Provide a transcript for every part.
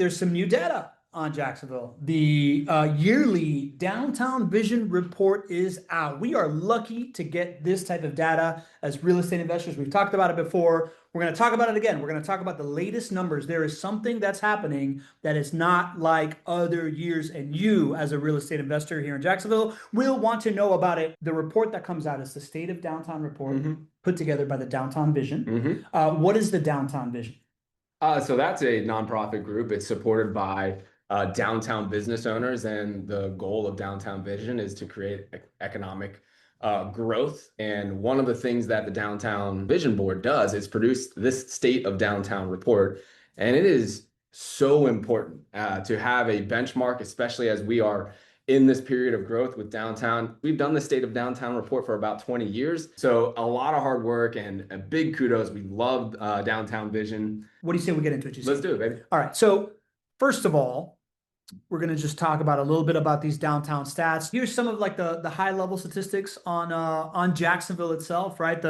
there's some new data on Jacksonville. The yearly Downtown Vision Report is out. We are lucky to get this type of data as real estate investors. We've talked about it before. We're going to talk about it again. We're going to talk about the latest numbers. There is something that's happening that is not like other years, and you, as a real estate investor here in Jacksonville, will want to know about it. The report that comes out is the State of Downtown Report, put together by the Downtown Vision. What is the Downtown Vision? So that's a nonprofit group. It's supported by downtown business owners, and the goal of Downtown Vision is to create economic growth. And one of the things that the Downtown Vision Board does is produce this State of Downtown report. And it is so important to have a benchmark, especially as we are in this period of growth with downtown. We've done the State of Downtown report for about 20 years. So a lot of hard work and a big kudos. We love Downtown Vision. What do you say we get into it, GC? Let's do it, baby. All right. So first of all, we're going to just talk about a little bit about these downtown stats. Here's some of like the high level statistics on Jacksonville itself, right?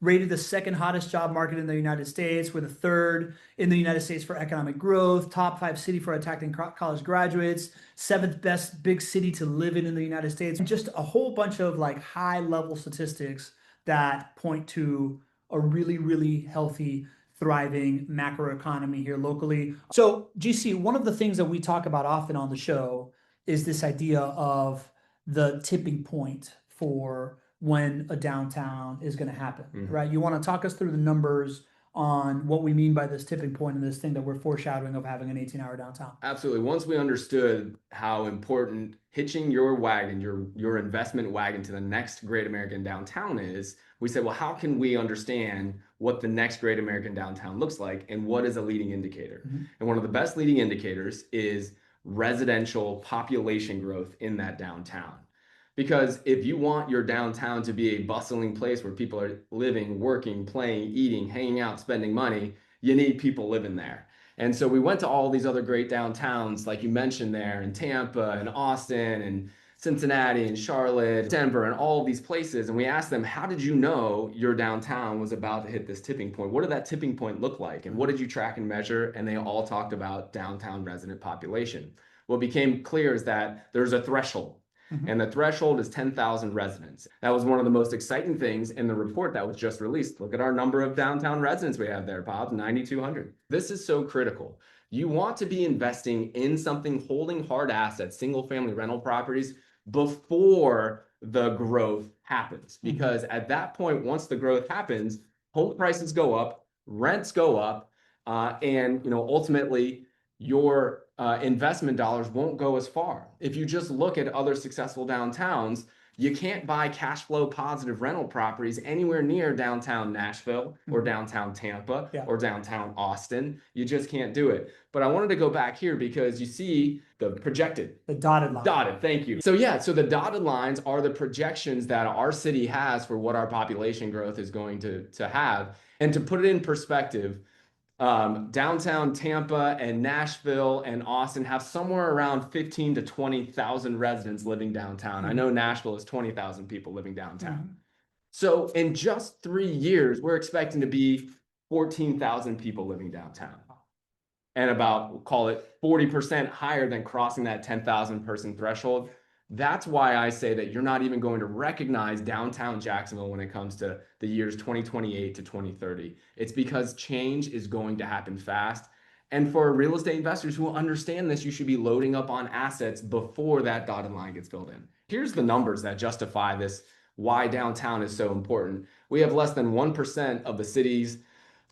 Rated the second hottest job market in the United States. We're the third in the United States for economic growth, top 5 city for attracting college graduates, 7th best big city to live in the United States. And just a whole bunch of like high level statistics that point to a really, really healthy, thriving macroeconomy here locally. So GC, one of the things that we talk about often on the show is this idea of the tipping point for when a downtown is going to happen, right? You want to talk us through the numbers on what we mean by this tipping point and this thing that we're foreshadowing of having an 18-hour downtown. Absolutely. Once we understood how important hitching your wagon, your investment wagon to the next great American downtown is, we said, well, how can we understand what the next great American downtown looks like and what is a leading indicator? And one of the best leading indicators is residential population growth in that downtown. Because if you want your downtown to be a bustling place where people are living, working, playing, eating, hanging out, spending money, you need people living there. And so we went to all these other great downtowns, like you mentioned there, in Tampa and Austin and Cincinnati and Charlotte, Denver, and all of these places. And we asked them, how did you know your downtown was about to hit this tipping point? What did that tipping point look like? And what did you track and measure? And they all talked about downtown resident population. What became clear is that there's a threshold. And the threshold is 10,000 residents. That was one of the most exciting things in the report that was just released. Look at our number of downtown residents we have there, Bob, 9,200. This is so critical. You want to be investing in something holding hard assets, single family rental properties, before the growth happens. Because at that point, once the growth happens, home prices go up, rents go up, and ultimately your investment dollars won't go as far. If you just look at other successful downtowns, you can't buy cash flow positive rental properties anywhere near downtown Nashville or downtown Tampa or downtown Austin. You just can't do it. But I wanted to go back here because you see the projected. The dotted line. Dotted, thank you. So so the dotted lines are the projections that our city has for what our population growth is going to have. And to put it in perspective, downtown Tampa and Nashville and Austin have somewhere around 15 to 20,000 residents living downtown. I know Nashville is 20,000 people living downtown. So in just 3 years, we're expecting to be 14,000 people living downtown, and about, call it 40% higher than crossing that 10,000 person threshold. That's why I say that you're not even going to recognize downtown Jacksonville when it comes to the years 2028 to 2030. It's because change is going to happen fast. And for real estate investors who understand this, you should be loading up on assets before that dotted line gets filled in. Here's the numbers that justify this, why downtown is so important. We have less than 1% of the city's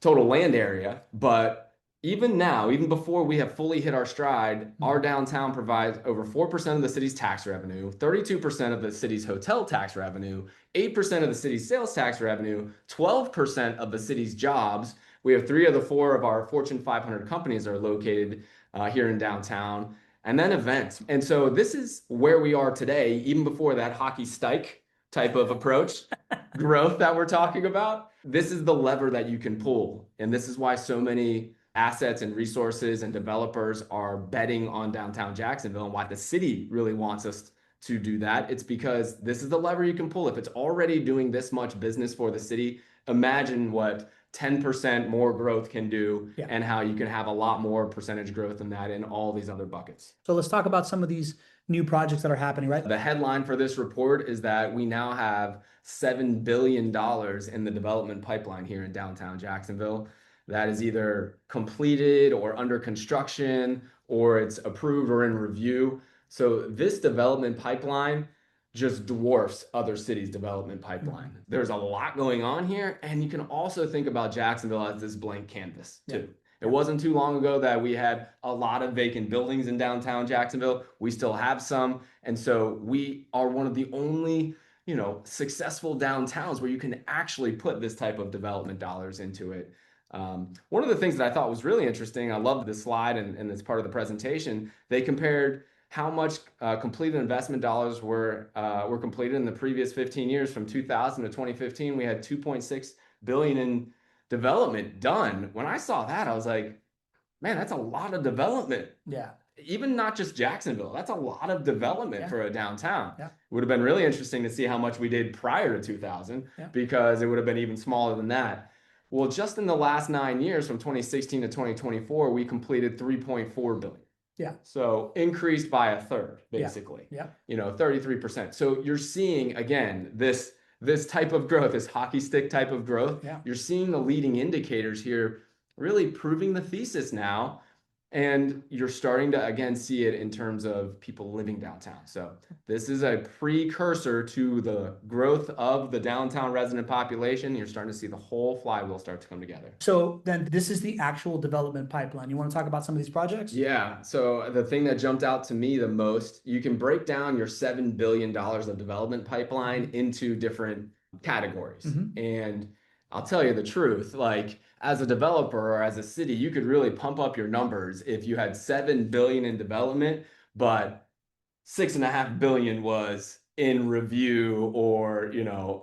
total land area, but even now, even before we have fully hit our stride, our downtown provides over 4% of the city's tax revenue, 32% of the city's hotel tax revenue, 8% of the city's sales tax revenue, 12% of the city's jobs. We have 3 of the 4 of our Fortune 500 companies are located here in downtown, and then events. And so this is where we are today, even before that hockey stick type of approach growth that we're talking about. This is the lever that you can pull. And this is why so many assets and resources and developers are betting on downtown Jacksonville, and why the city really wants us to do that. It's because this is the lever you can pull. If it's already doing this much business for the city, imagine what 10% more growth can do, Yeah. and how you can have a lot more percentage growth than that in all these other buckets. So let's talk about some of these new projects that are happening, right? The headline for this report is that we now have $7 billion in the development pipeline here in downtown Jacksonville. That is either completed or under construction, or it's approved or in review. So this development pipeline just dwarfs other cities' development pipeline. Mm-hmm. There's a lot going on here, and you can also think about Jacksonville as this blank canvas too. Yeah. It wasn't too long ago that we had a lot of vacant buildings in downtown Jacksonville. We still have some. And so we are one of the only, successful downtowns where you can actually put this type of development dollars into it. One of the things that I thought was really interesting, I loved this slide and it's part of the presentation. They compared how much completed investment dollars were completed in the previous 15 years. From 2000 to 2015, we had 2.6 billion in development done. When I saw that, I was like, man, that's a lot of development. Yeah. Even not just Jacksonville, that's a lot of development for a downtown. Yeah. It would have been really interesting to see how much we did prior to 2000, Yeah. because it would have been even smaller than that. Well, just in the last 9 years, from 2016 to 2024, we completed 3.4 billion. Yeah. So increased by a third, basically. Yeah. 33%. So you're seeing, again, this type of growth, this hockey stick type of growth. Yeah. You're seeing the leading indicators here really proving the thesis now. And you're starting to, again, see it in terms of people living downtown. So this is a precursor to the growth of the downtown resident population. You're starting to see the whole flywheel start to come together. So then this is the actual development pipeline. You want to talk about some of these projects? Yeah. So the thing that jumped out to me the most, you can break down your $7 billion of development pipeline into different categories. Mm-hmm. And I'll tell you the truth, like, as a developer or as a city, you could really pump up your numbers if you had 7 billion in development, but 6.5 billion was in review or,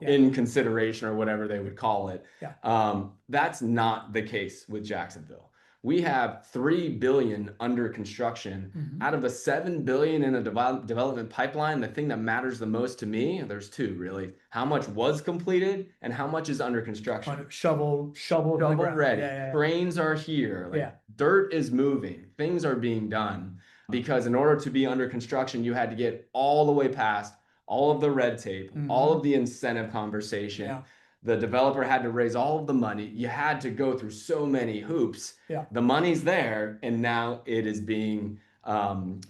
in consideration or whatever they would call it. Yeah. That's not the case with Jacksonville. We have 3 billion under construction. Mm-hmm. Out of the 7 billion in a development pipeline. The thing that matters the most to me, there's two really: how much was completed and how much is under construction. Shovel ready. Yeah. Cranes are here. Dirt is moving. Things are being done. Because in order to be under construction, you had to get all the way past all of the red tape, Mm-hmm. all of the incentive conversation. Yeah. The developer had to raise all of the money. You had to go through so many hoops. Yeah. The money's there, and now it is being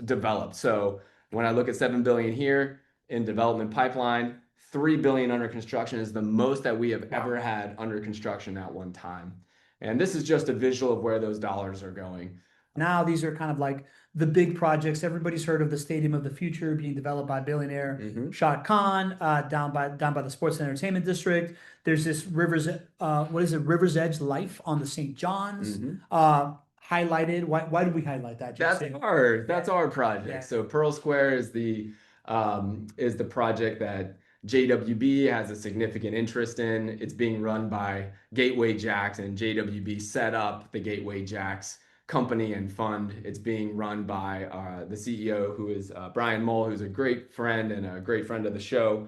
developed. So when I look at 7 billion here in development pipeline, 3 billion under construction is the most that we have ever had under construction at one time. And this is just a visual of where those dollars are going. Now these are kind of like the big projects. Everybody's heard of the Stadium of the Future being developed by billionaire Shad Khan down by the Sports and Entertainment District. There's this Rivers Edge Life on the St. John's. Highlighted. Why did we highlight that? That's our project. Yeah. So Pearl Square is the project that JWB has a significant interest in. It's being run by Gateway Jacks, and JWB set up the Gateway Jacks company and fund. It's being run by the CEO, who is Brian Mull, who's a great friend and a great friend of the show.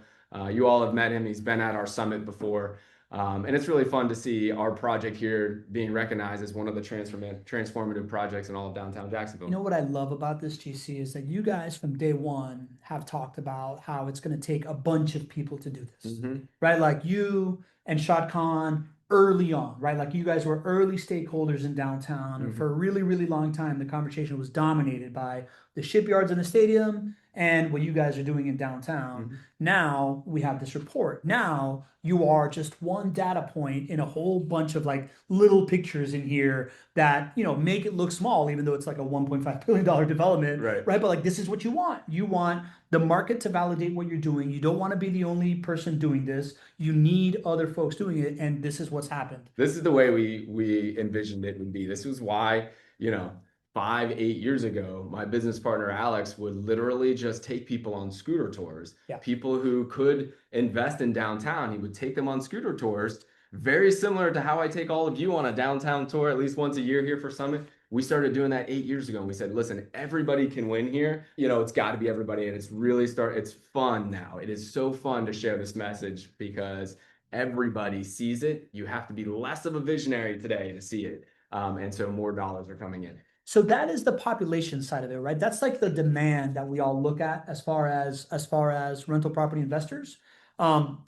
You all have met him. He's been at our summit before. And it's really fun to see our project here being recognized as one of the transformative projects in all of downtown Jacksonville. You know what I love about this, GC, is that you guys from day one have talked about how it's going to take a bunch of people to do this, right? Like you and Shad Khan early on, right? Like you guys were early stakeholders in downtown. And for a really, really long time, the conversation was dominated by the shipyards and the stadium and what you guys are doing in downtown. Now we have this report. Now you are just one data point in a whole bunch of like little pictures in here that, make it look small, even though it's like a $1.5 billion development, right? But like, this is what you want. You want the market to validate what you're doing. You don't want to be the only person doing this. You need other folks doing it. And this is what's happened. This is the way we envisioned it would be. This was why, 5-8 years ago, my business partner, Alex, would literally just take people on scooter tours. People who could invest in downtown, he would take them on scooter tours, very similar to how I take all of you on a downtown tour at least once a year here for Summit. We started doing that 8 years ago, and we said, listen, everybody can win here. It's got to be everybody, and it's fun now. It is so fun to share this message because everybody sees it. You have to be less of a visionary today to see it. And so more dollars are coming in. So that is the population side of it, right? That's like the demand that we all look at as far as rental property investors.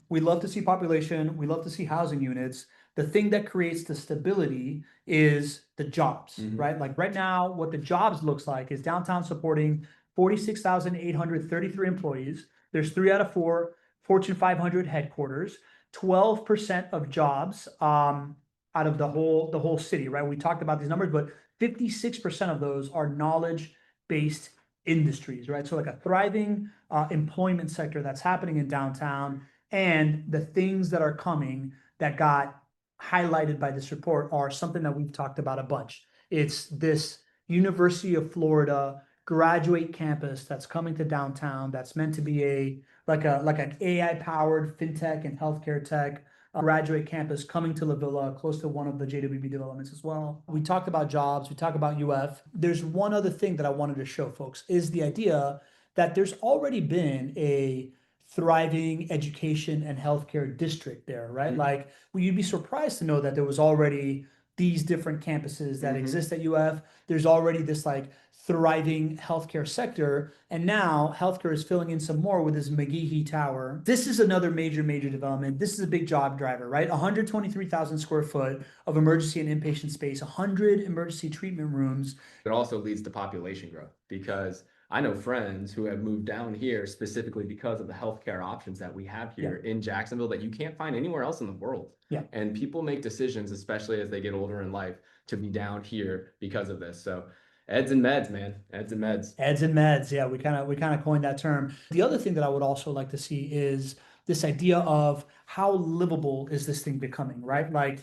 We love to see population, we love to see housing units. The thing that creates the stability is the jobs, right? Like right now, what the jobs looks like is downtown supporting 46,833 employees. There's 3 out of 4 Fortune 500 headquarters, 12% of jobs out of the whole city, right? We talked about these numbers, but 56% of those are knowledge-based industries, right? So like a thriving employment sector that's happening in downtown, and the things that are coming that got highlighted by this report are something that we've talked about a bunch. It's this University of Florida graduate campus that's coming to downtown that's meant to be an AI powered fintech and healthcare tech graduate campus coming to La Villa, close to one of the JWB developments as well. We talked about jobs, we talked about UF. There's one other thing that I wanted to show folks is the idea that there's already been a thriving education and healthcare district there, right? Like, well, you'd be surprised to know that there was already these different campuses that exist at UF. There's already this like thriving healthcare sector, and now healthcare is filling in some more with this McGehee Tower. This is another major development. This is a big job driver, right? 123,000 square foot of emergency and inpatient space, 100 emergency treatment rooms. It also leads to population growth, because I know friends who have moved down here specifically because of the healthcare options that we have here in Jacksonville that you can't find anywhere else in the world. And people make decisions, especially as they get older in life, to be down here because of this. So eds and meds, man. Eds and meds. Eds and meds. Yeah, we kind of coined that term. The other thing that I would also like to see is this idea of how livable is this thing becoming, right? Like,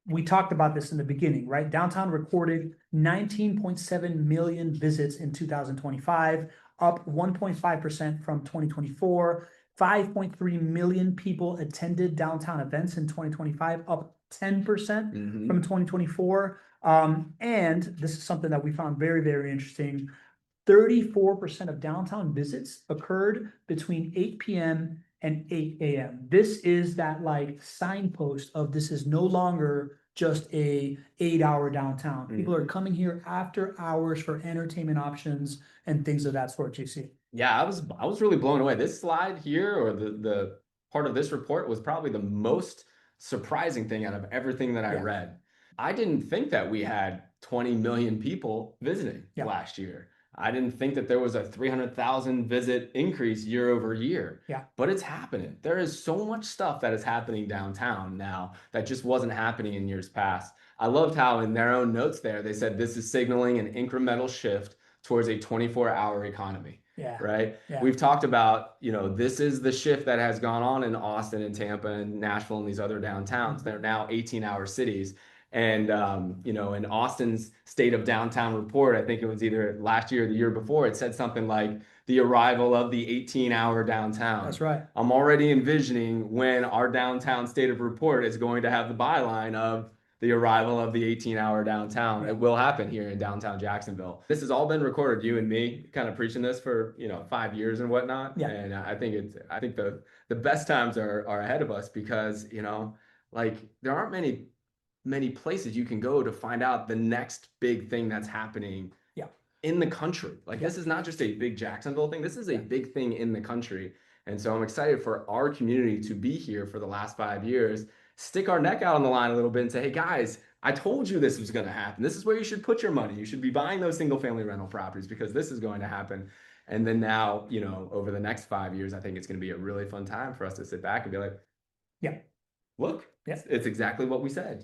we talked about this in the beginning, right? Downtown recorded 19.7 million visits in 2025, up 1.5% from 2024. 5.3 million people attended downtown events in 2025, up 10% from 2024. And this is something that we found very interesting. 34% of downtown visits occurred between 8 p.m. and 8 a.m. This is that like signpost of this is no longer just a 8-hour downtown. People are coming here after hours for entertainment options and things of that sort, JC. Yeah, I was really blown away. This slide here, or the part of this report, was probably the most surprising thing out of everything that I read. I didn't think that we had 20 million people visiting last year. I didn't think that there was a 300,000 visit increase year over year. But it's happening. There is so much stuff that is happening downtown now that just wasn't happening in years past. I loved how in their own notes there, they said this is signaling an incremental shift towards a 24-hour economy. Right. We've talked about, this is the shift that has gone on in Austin and Tampa and Nashville and these other downtowns. They're now 18-hour cities. And, in Austin's State of Downtown report, I think it was either last year or the year before, it said something like the arrival of the 18-hour downtown. That's right. I'm already envisioning when our downtown State of report is going to have the byline of the arrival of the 18-hour downtown. It will happen here in downtown Jacksonville. This has all been recorded, you and me kind of preaching this for, 5 years and whatnot. And I think the best times are ahead of us, because, there aren't many places you can go to find out the next big thing that's happening in the country. This is not just a big Jacksonville thing. This is a big thing in the country. And so I'm excited for our community to be here for the last 5 years, stick our neck out on the line a little bit and say, hey guys, I told you this was going to happen. This is where you should put your money. You should be buying those single family rental properties because this is going to happen. And then now, over the next 5 years, I think it's going to be a really fun time for us to sit back and be like, look, it's exactly what we said,